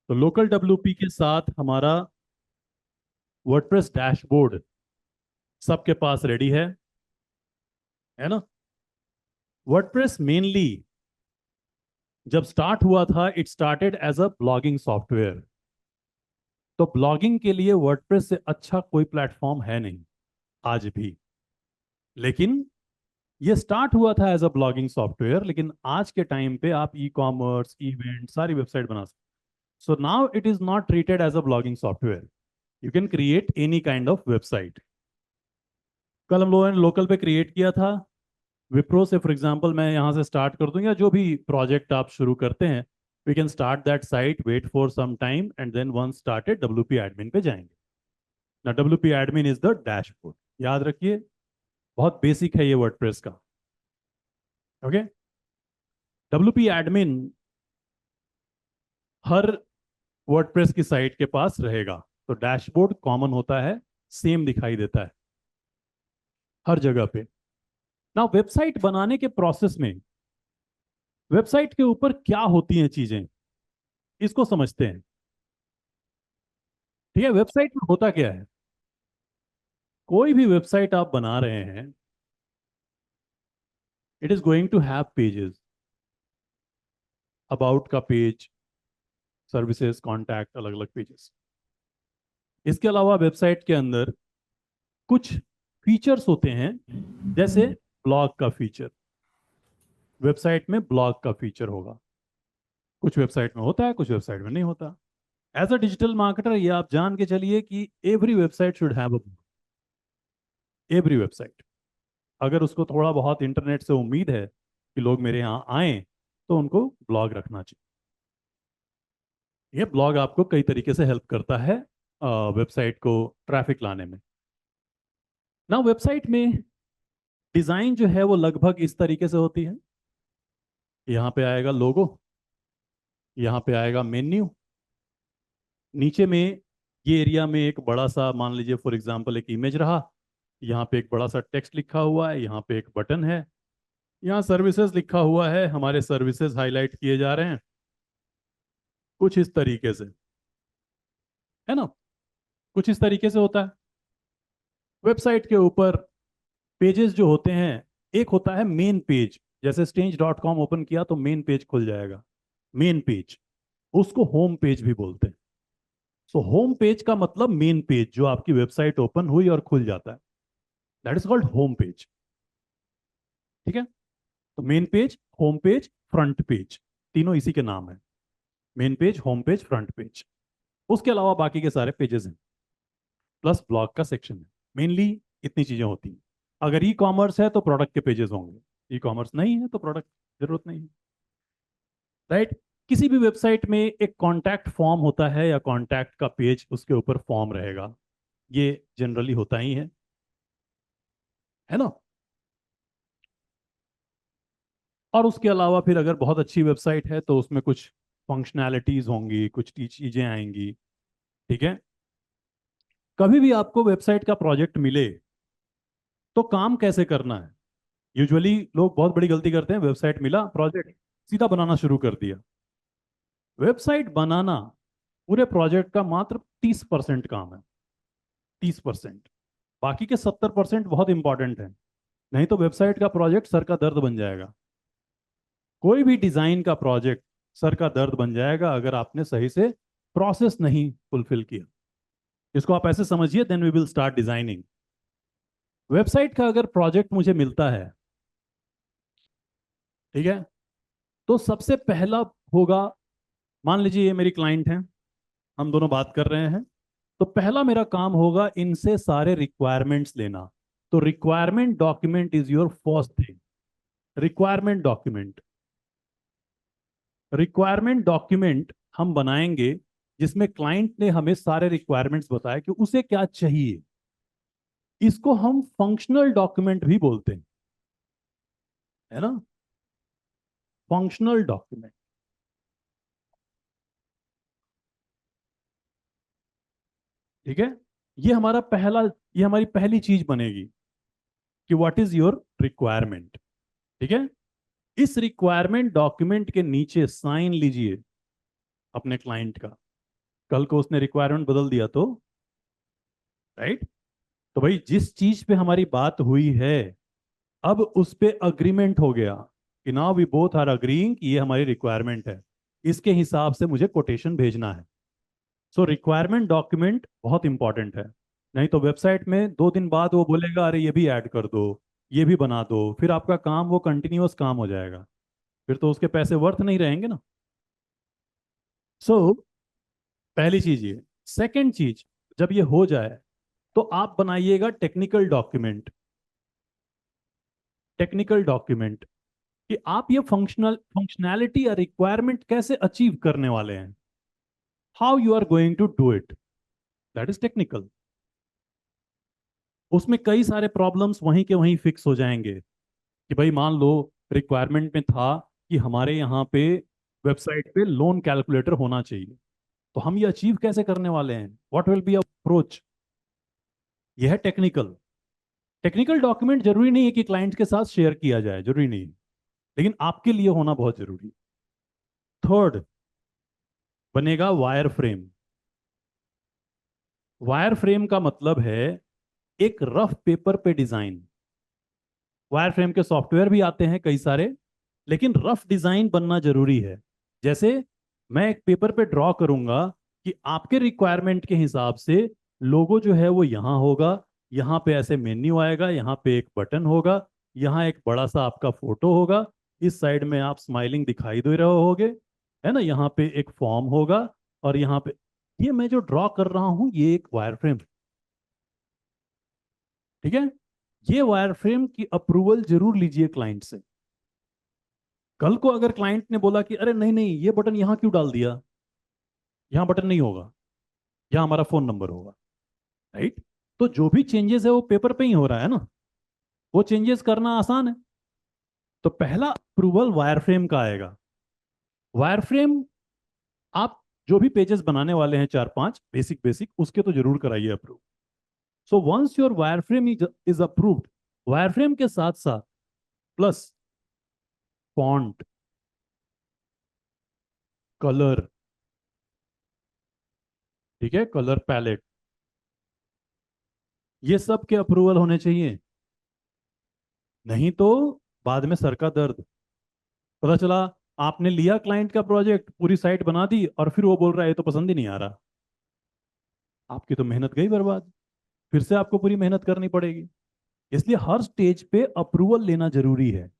तो local WP के साथ हमारा वर्डप्रेस डैशबोर्ड सबके पास रेडी है ना। वर्डप्रेस मेनली जब स्टार्ट हुआ था, it started as a blogging software. तो ब्लॉगिंग के लिए वर्डप्रेस से अच्छा कोई प्लेटफॉर्म है नहीं आज भी। लेकिन ये स्टार्ट हुआ था एज अ ब्लॉगिंग सॉफ्टवेयर, लेकिन आज के टाइम पे आप ई कॉमर्स, इवेंट, सारी वेबसाइट बना सकते। So now it is not treated as a blogging software. You can create any kind of website. कल हम लोगों ने लोकल पे क्रिएट किया था विप्रो से। फॉर एग्जांपल मैं यहाँ से स्टार्ट कर दूं, या जो भी प्रोजेक्ट आप शुरू करते हैं, we can start that site, wait for some time, and then once started W P admin पे जाएंगे ना। W P admin is the dashboard, याद रखिए। बहुत बेसिक है ये वर्डप्रेस का। ओके। डब्ल्यू पी एडमिन हर वर्डप्रेस की साइट के पास रहेगा। तो डैशबोर्ड कॉमन होता है, सेम दिखाई देता है हर जगह पे ना। वेबसाइट बनाने के प्रोसेस में वेबसाइट के ऊपर क्या होती हैं चीजें, इसको समझते हैं। ठीक है, वेबसाइट में होता क्या है। कोई भी वेबसाइट आप बना रहे हैं, it is going to have pages. About का पेज, सर्विसेज, कॉन्टैक्ट, अलग अलग पेजेस। इसके अलावा वेबसाइट के अंदर कुछ फीचर्स होते हैं, जैसे ब्लॉग का फीचर। वेबसाइट में ब्लॉग का फीचर होगा। कुछ वेबसाइट में होता है, कुछ वेबसाइट में नहीं होता। एज अ डिजिटल मार्केटर ये आप जान के चलिए कि every website should have a, every website. अगर उसको थोड़ा बहुत इंटरनेट से उम्मीद है कि लोग मेरे यहाँ आए, तो उनको ब्लॉग रखना चाहिए। ये ब्लॉग आपको कई तरीके से हेल्प करता है वेबसाइट को ट्रैफिक लाने में ना। वेबसाइट में डिजाइन जो है वो लगभग इस तरीके से होती है। यहाँ पे आएगा लोगो, यहाँ पे आएगा मेन्यू, नीचे में ये एरिया में एक बड़ा सा, मान लीजिए फॉर एग्जांपल एक इमेज रहा, यहाँ पे एक बड़ा सा टेक्स्ट लिखा हुआ है, यहाँ पे एक बटन है, यहाँ सर्विसेज लिखा हुआ है, हमारे सर्विसेज हाईलाइट किए जा रहे हैं, कुछ इस तरीके से, है ना। कुछ इस तरीके से होता है। वेबसाइट के ऊपर पेजेस जो होते हैं, एक होता है मेन पेज। जैसे स्टेंज.com ओपन किया तो मेन पेज खुल जाएगा, मेन पेज। उसको होम पेज भी बोलते हैं। सो होम पेज का मतलब मेन पेज, जो आपकी वेबसाइट ओपन हुई और खुल जाता है, that is called home page. ठीक है। तो main page, home page, front page, तीनों इसी के नाम है। Main page, home page, front page. उसके अलावा बाकी के सारे पेजेस हैं, प्लस ब्लॉग का सेक्शन है। मेनली इतनी चीजें होती हैं। अगर ई कॉमर्स है तो प्रोडक्ट के पेजेस होंगे, ई कॉमर्स नहीं है तो प्रोडक्ट जरूरत नहीं है। राइट। किसी भी वेबसाइट में एक कॉन्टैक्ट फॉर्म होता है, या कॉन्टैक्ट का पेज, उसके ऊपर फॉर्म रहेगा। ये जनरली होता ही है ना। और उसके अलावा फिर अगर बहुत अच्छी वेबसाइट है तो उसमें कुछ फंक्शनैलिटीज होंगी, कुछ चीजें आएंगी। ठीक है। कभी भी आपको वेबसाइट का प्रोजेक्ट मिले तो काम कैसे करना है। यूजुअली लोग बहुत बड़ी गलती करते हैं, वेबसाइट मिला, प्रोजेक्ट सीधा बनाना शुरू कर दिया। वेबसाइट बनाना पूरे प्रोजेक्ट का मात्र 30% काम है। 30%। बाकी के 70% बहुत इंपॉर्टेंट है। नहीं तो वेबसाइट का प्रोजेक्ट सर का दर्द बन जाएगा। कोई भी डिजाइन का प्रोजेक्ट सर का दर्द बन जाएगा अगर आपने सही से प्रोसेस नहीं फुलफिल किया। इसको आप ऐसे समझिए, then we will start designing. Website का अगर प्रोजेक्ट मुझे मिलता है, ठीक है, तो सबसे पहला होगा, मान लीजिए ये मेरी क्लाइंट है, हम दोनों बात कर रहे हैं, तो पहला मेरा काम होगा इनसे सारे रिक्वायरमेंट्स लेना। तो requirement document is your first thing. Requirement document, requirement document हम बनाएंगे जिसमें क्लाइंट ने हमें सारे रिक्वायरमेंट्स बताया कि उसे क्या चाहिए। इसको हम फंक्शनल डॉक्यूमेंट भी बोलते हैं, है ना। Functional document. ठीक है। ये हमारा पहला, ये हमारी पहली चीज बनेगी कि व्हाट इज योर रिक्वायरमेंट। ठीक है। इस रिक्वायरमेंट डॉक्यूमेंट के नीचे साइन लीजिए अपने क्लाइंट का। कल को उसने रिक्वायरमेंट बदल दिया तो, राइट? तो भाई जिस चीज पे हमारी बात हुई है, अब उस पे अग्रीमेंट हो गया कि now we both are agreeing कि ये हमारी रिक्वायरमेंट है, इसके हिसाब से मुझे कोटेशन भेजना है। सो रिक्वायरमेंट डॉक्यूमेंट बहुत इंपॉर्टेंट है। नहीं तो वेबसाइट में 2 दिन बाद वो बोलेगा अरे ये भी ऐड कर दो, ये भी बना दो, फिर आपका काम वो कंटिन्यूअस काम हो जाएगा, फिर तो उसके पैसे वर्थ नहीं रहेंगे ना। सो पहली चीज ये। सेकंड चीज, जब ये हो जाए तो आप बनाइएगा टेक्निकल डॉक्यूमेंट। टेक्निकल डॉक्यूमेंट कि आप ये फंक्शनैलिटी या रिक्वायरमेंट कैसे अचीव करने वाले हैं, how you are going to do it, that is technical. उसमें कई सारे प्रॉब्लम्स वहीं के वहीं फिक्स हो जाएंगे कि भाई मान लो रिक्वायरमेंट में था कि हमारे यहाँ पे वेबसाइट पे लोन कैलकुलेटर होना चाहिए, तो हम ये अचीव कैसे करने वाले हैं, व्हाट विल बी अप्रोच। यह है टेक्निकल। टेक्निकल डॉक्यूमेंट जरूरी नहीं है कि क्लाइंट के साथ शेयर किया जाए, जरूरी नहीं है, लेकिन आपके लिए होना बहुत जरूरी है। थर्ड बनेगा वायर फ्रेम। वायर फ्रेम का मतलब है एक रफ पेपर पे डिजाइन। वायर फ्रेम के सॉफ्टवेयर भी आते हैं कई सारे, लेकिन रफ डिजाइन बनना जरूरी है। जैसे मैं एक पेपर पे ड्रॉ करूंगा कि आपके रिक्वायरमेंट के हिसाब से लोगो जो है वो यहाँ होगा, यहाँ पे ऐसे मेन्यू आएगा, यहाँ पे एक बटन होगा, यहाँ एक बड़ा सा आपका फोटो होगा, इस साइड में आप स्माइलिंग दिखाई दे रहे होगे, है ना, यहाँ पे एक फॉर्म होगा, और यहाँ पे ये मैं जो ड्रॉ कर रहा हूँ ये एक वायर फ्रेम। ठीक है? ये वायर फ्रेम की अप्रूवल जरूर लीजिए क्लाइंट से। कल को अगर क्लाइंट ने बोला कि अरे नहीं नहीं ये बटन यहाँ क्यों डाल दिया, यहाँ बटन नहीं होगा, यहाँ हमारा फोन नंबर होगा, राइट? तो जो भी चेंजेस है वो पेपर पे ही हो रहा है ना, वो चेंजेस करना आसान है। तो पहला अप्रूवल वायर फ्रेम का आएगा। वायर फ्रेम आप जो भी पेजेस बनाने वाले हैं 4-5 बेसिक बेसिक, उसके तो जरूर कराइए approve. So once your wire frame is approved, wire frame के साथ साथ प्लस फॉन्ट, कलर, ठीक है, कलर पैलेट, ये सब के अप्रूवल होने चाहिए। नहीं तो बाद में सर का दर्द। पता चला आपने लिया क्लाइंट का प्रोजेक्ट, पूरी साइट बना दी, और फिर वो बोल रहा है ये तो पसंद ही नहीं आ रहा, आपकी तो मेहनत गई बर्बाद, फिर से आपको पूरी मेहनत करनी पड़ेगी। इसलिए हर स्टेज पे अप्रूवल लेना जरूरी है।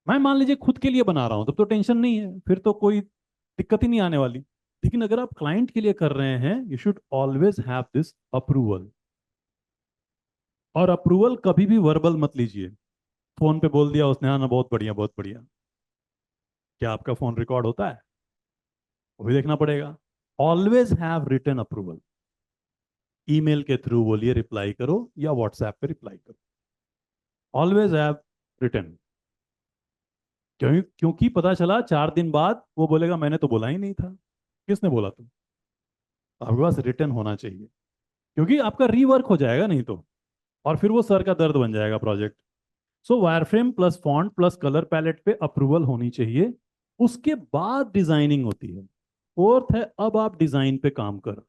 मैं मान लीजिए खुद के लिए बना रहा हूं तब तो टेंशन नहीं है, फिर तो कोई दिक्कत ही नहीं आने वाली। लेकिन अगर आप क्लाइंट के लिए कर रहे हैं, you should always have this approval. और अप्रूवल कभी भी वर्बल मत लीजिए। फोन पे बोल दिया उसने, हाँ ना बहुत बढ़िया बहुत बढ़िया, क्या आपका फोन रिकॉर्ड होता है? वो भी देखना पड़ेगा। Always have written approval. Email के थ्रू बोलिए रिप्लाई करो, या व्हाट्सएप पे रिप्लाई करो, ऑलवेज हैव रिटन। क्योंकि पता चला 4 दिन बाद वो बोलेगा मैंने तो बोला ही नहीं था, किसने बोला? तुम। आपके पास रिटर्न होना चाहिए, क्योंकि आपका रीवर्क हो जाएगा नहीं तो, और फिर वो सर का दर्द बन जाएगा project. So wireframe plus font plus colour palette पे अप्रूवल होनी चाहिए। उसके बाद डिजाइनिंग होती है। फोर्थ है, अब आप डिजाइन पे काम कर,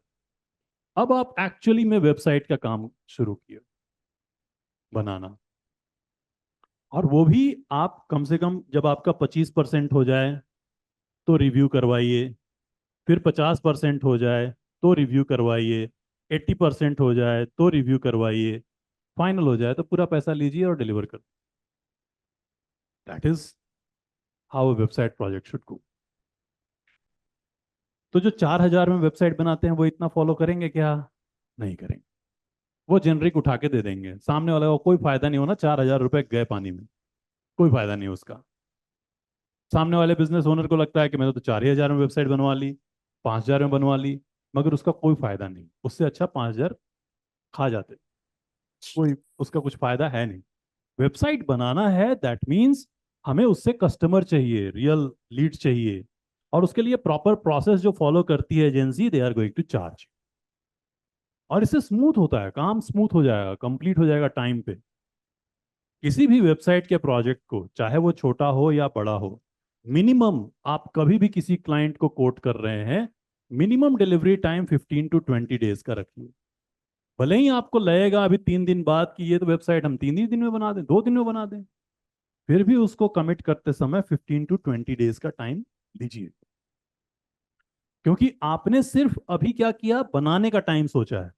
अब आप एक्चुअली में वेबसाइट का काम शुरू किए बनाना। और वो भी आप कम से कम जब आपका 25% हो जाए तो रिव्यू करवाइए, फिर 50% हो जाए तो रिव्यू करवाइए, 80% हो जाए तो रिव्यू करवाइए, फाइनल हो जाए तो पूरा पैसा लीजिए और डिलीवर कर। That is how website project should go. तो जो 4,000 में वेबसाइट बनाते हैं वो इतना फॉलो करेंगे क्या? नहीं करेंगे। वो जेनरिक उठा के दे देंगे, सामने वाले को कोई फायदा नहीं होना, 4,000 रुपए गए पानी में, कोई फायदा नहीं उसका। सामने वाले बिजनेस ओनर को लगता है कि मैंने तो 4,000 में वेबसाइट बनवा ली, 5,000 में बनवा ली, मगर उसका कोई फायदा नहीं, उससे अच्छा 5,000 खा जाते, कोई उसका कुछ फायदा है नहीं। वेबसाइट बनाना है दैट मीन्स हमें उससे कस्टमर चाहिए, रियल लीड चाहिए, और उसके लिए प्रॉपर प्रोसेस जो फॉलो करती है agency, they are going to charge. और इससे स्मूथ होता है काम, स्मूथ हो जाएगा, कंप्लीट हो जाएगा टाइम पे। किसी भी वेबसाइट के प्रोजेक्ट को, चाहे वो छोटा हो या बड़ा हो, मिनिमम आप कभी भी किसी क्लाइंट को कोट कर रहे हैं minimum delivery time 15 to 20 days का रखिए। भले ही आपको लगेगा अभी 3 दिन बाद कि ये तो वेबसाइट हम 3 ही दिन में बना दें, 2 दिन में बना दें, फिर भी उसको कमिट करते समय 15 to 20 डेज का टाइम लीजिए। क्योंकि आपने सिर्फ अभी क्या किया, बनाने का टाइम सोचा है,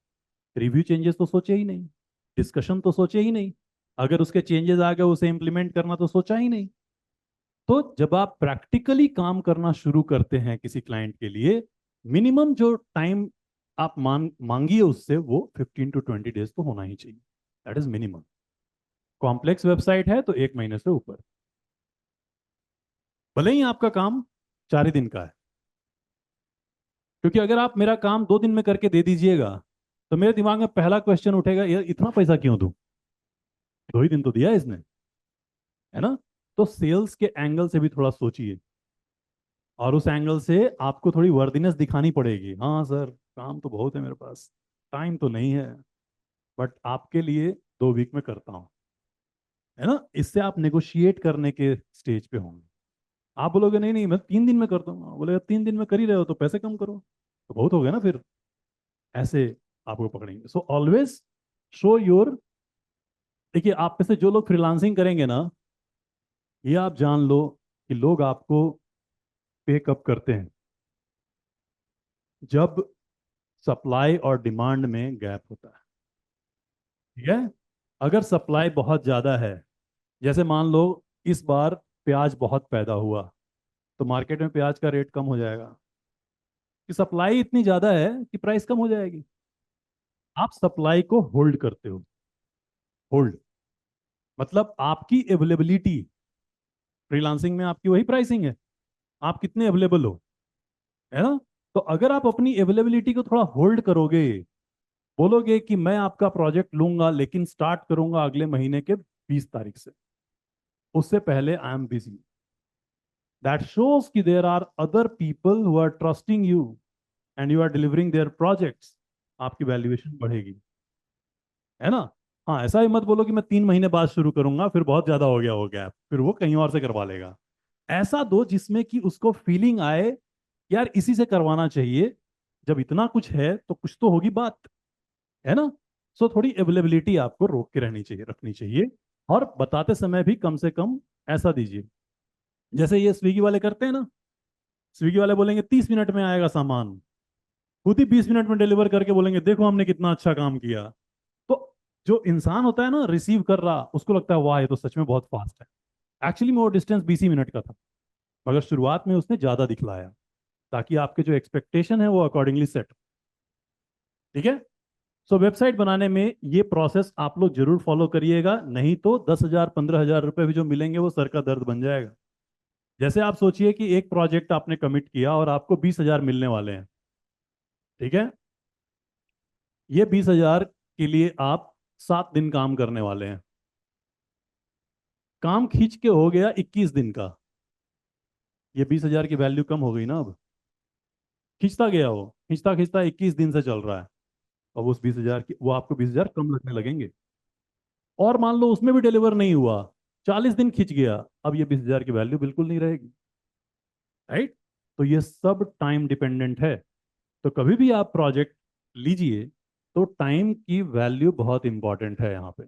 रिव्यू चेंजेस तो सोचे ही नहीं, डिस्कशन तो सोचे ही नहीं, अगर उसके चेंजेस आ गए उसे इंप्लीमेंट करना तो सोचा ही नहीं। तो जब आप प्रैक्टिकली काम करना शुरू करते हैं किसी क्लाइंट के लिए, मिनिमम जो टाइम आप मांगिए उससे वो 15 to 20 डेज तो होना ही चाहिए। That is minimum. Complex website है तो 1 महीने से ऊपर। भले ही आपका काम 4 ही दिन का है, क्योंकि अगर आप मेरा काम 2 दिन में करके दे दीजिएगा तो मेरे दिमाग में पहला क्वेश्चन उठेगा, यार इतना पैसा क्यों दूं, 2 ही दिन तो दिया है इसने, है ना। तो सेल्स के एंगल से भी थोड़ा सोचिए, और उस एंगल से आपको थोड़ी वर्दीनेस दिखानी पड़ेगी। हाँ सर, काम तो बहुत है मेरे पास, टाइम तो नहीं है, बट आपके लिए 2 वीक में करता हूँ, है ना। इससे आप नेगोशिएट करने के स्टेज पे होंगे। आप बोलोगे नहीं नहीं मैं 3 दिन में कर दूंगा, बोलेगा 3 दिन में कर ही रहे हो तो पैसे कम करो, तो बहुत हो गया ना फिर। ऐसे आपको पकड़ेंगे। So always show your. देखिए, आप में से जो लोग फ्रीलांसिंग करेंगे ना, ये आप जान लो कि लोग आपको पे कब करते हैं, जब सप्लाई और डिमांड में गैप होता है। ठीक है। अगर सप्लाई बहुत ज़्यादा है, जैसे मान लो इस बार प्याज बहुत पैदा हुआ, तो मार्केट में प्याज का रेट कम हो जाएगा, कि सप्लाई इतनी ज़्यादा है कि प्राइस कम हो जाएगी। आप सप्लाई को होल्ड करते हो। होल्ड मतलब आपकी अवेलेबिलिटी, फ्रीलांसिंग में आपकी वही प्राइसिंग है, आप कितने अवेलेबल हो, है ना। तो अगर आप अपनी अवेलेबिलिटी को थोड़ा होल्ड करोगे, बोलोगे कि मैं आपका प्रोजेक्ट लूंगा लेकिन स्टार्ट करूंगा अगले महीने के 20 तारीख से, उससे पहले I am busy, that shows कि there are other people who are trusting you and you are delivering their projects, आपकी वैल्यूएशन बढ़ेगी, है ना। हाँ, ऐसा ही मत बोलो कि मैं 3 महीने बाद शुरू करूंगा, फिर बहुत ज्यादा हो गया फिर वो कहीं और से करवा लेगा। ऐसा दो जिसमें कि उसको फीलिंग आए, यार इसी से करवाना चाहिए, जब इतना कुछ है तो कुछ तो होगी बात, है ना। सो थोड़ी अवेलेबिलिटी आपको रोक के रहनी चाहिए, रखनी चाहिए। और बताते समय भी कम से कम ऐसा दीजिए, जैसे ये स्विगी वाले करते हैं ना, स्विगी वाले बोलेंगे 30 मिनट में आएगा सामान, खुद ही 20 मिनट में डिलीवर करके बोलेंगे देखो हमने कितना अच्छा काम किया। तो जो इंसान होता है ना रिसीव कर रहा, उसको लगता है वाह ये तो सच में बहुत फास्ट है। एक्चुअली में वो डिस्टेंस 20 ही मिनट का था, मगर शुरुआत में उसने ज्यादा दिखलाया, ताकि आपके जो एक्सपेक्टेशन है वो अकॉर्डिंगली सेट। ठीक है। सो वेबसाइट बनाने में ये प्रोसेस आप लोग जरूर फॉलो करिएगा, नहीं तो 10,000 15,000 रुपए भी जो मिलेंगे वो सर का दर्द बन जाएगा। जैसे आप सोचिए कि एक प्रोजेक्ट आपने कमिट किया और आपको 20,000 मिलने वाले हैं। ठीक है। ये 20,000 के लिए आप 7 दिन काम करने वाले हैं, काम खींच के हो गया 21 दिन का। ये 20,000 की वैल्यू कम हो गई ना अब, खींचता गया, वो खींचता खींचता 21 दिन से चल रहा है। अब उस 20,000 की वो आपको 20,000 कम लगने लगेंगे। और मान लो उसमें भी डिलीवर नहीं हुआ, 40 दिन खींच गया, अब ये 20,000 की वैल्यू बिल्कुल नहीं रहेगी। राइट। तो ये सब टाइम डिपेंडेंट है। तो कभी भी आप प्रोजेक्ट लीजिए तो टाइम की वैल्यू बहुत इंपॉर्टेंट है यहाँ पे।